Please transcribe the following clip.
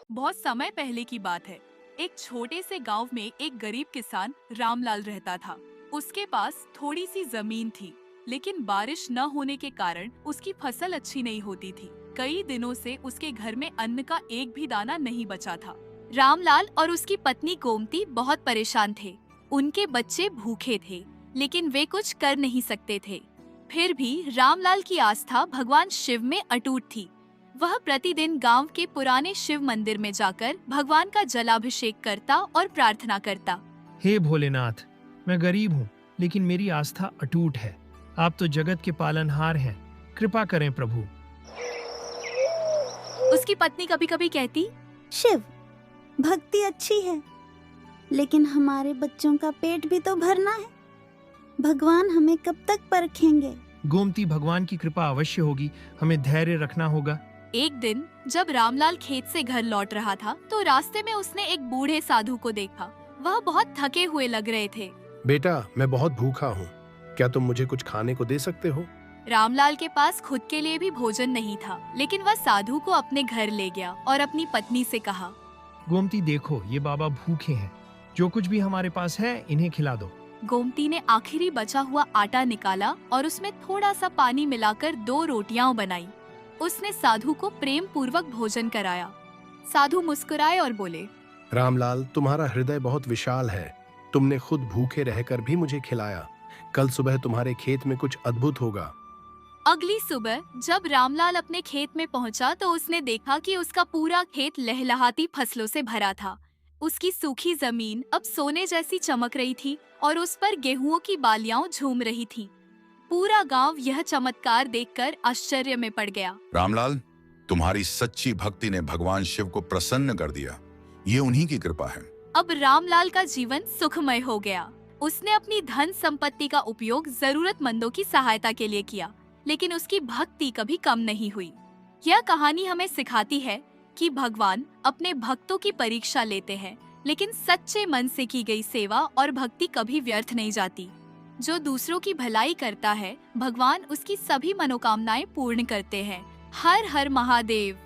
बहुत समय पहले की बात है। एक छोटे से गांव में एक गरीब किसान रामलाल रहता था। उसके पास थोड़ी सी जमीन थी, लेकिन बारिश न होने के कारण उसकी फसल अच्छी नहीं होती थी। कई दिनों से उसके घर में अन्न का एक भी दाना नहीं बचा था। रामलाल और उसकी पत्नी गोमती बहुत परेशान थे। उनके बच्चे भूखे थे, लेकिन वे कुछ कर नहीं सकते थे। फिर भी रामलाल की आस्था भगवान शिव में अटूट थी। वह प्रतिदिन गांव के पुराने शिव मंदिर में जाकर भगवान का जलाभिषेक करता और प्रार्थना करता। हे भोलेनाथ, मैं गरीब हूँ, लेकिन मेरी आस्था अटूट है। आप तो जगत के पालनहार हैं, कृपा करें प्रभु। उसकी पत्नी कभी कभी कहती, शिव, भक्ति अच्छी है, लेकिन हमारे बच्चों का पेट भी तो भरना है। भगवान हमें कब तक परखेंगे? गोमती, भगवान की कृपा अवश्य होगी, हमें धैर्य रखना होगा। एक दिन जब रामलाल खेत से घर लौट रहा था, तो रास्ते में उसने एक बूढ़े साधु को देखा। वह बहुत थके हुए लग रहे थे। बेटा, मैं बहुत भूखा हूँ, क्या तुम मुझे कुछ खाने को दे सकते हो? रामलाल के पास खुद के लिए भी भोजन नहीं था, लेकिन वह साधु को अपने घर ले गया और अपनी पत्नी से कहा, गोमती देखो, ये बाबा भूखे हैं, जो कुछ भी हमारे पास है इन्हें खिला दो। गोमती ने आखिरी बचा हुआ आटा निकाला और उसमें थोड़ा सा पानी मिलाकर 2 रोटियां बनाई। उसने साधु को प्रेम पूर्वक भोजन कराया। साधु मुस्कुराए और बोले, रामलाल, तुम्हारा हृदय बहुत विशाल है। तुमने खुद भूखे रहकर भी मुझे खिलाया। कल सुबह तुम्हारे खेत में कुछ अद्भुत होगा। अगली सुबह जब रामलाल अपने खेत में पहुंचा, तो उसने देखा कि उसका पूरा खेत लहलहाती फसलों से भरा था। उसकी सूखी जमीन अब सोने जैसी चमक रही थी और उस पर गेहूं की बालियां झूम रही थीं। पूरा गांव यह चमत्कार देखकर आश्चर्य में पड़ गया। रामलाल, तुम्हारी सच्ची भक्ति ने भगवान शिव को प्रसन्न कर दिया। ये उन्हीं की कृपा है। अब रामलाल का जीवन सुखमय हो गया। उसने अपनी धन संपत्ति का उपयोग जरूरतमंदों की सहायता के लिए किया, लेकिन उसकी भक्ति कभी कम नहीं हुई। यह कहानी हमें सिखाती है कि भगवान अपने भक्तों की परीक्षा लेते हैं, लेकिन सच्चे मन से की गई सेवा और भक्ति कभी व्यर्थ नहीं जाती। जो दूसरों की भलाई करता है, भगवान उसकी सभी मनोकामनाएं पूर्ण करते हैं। हर हर महादेव।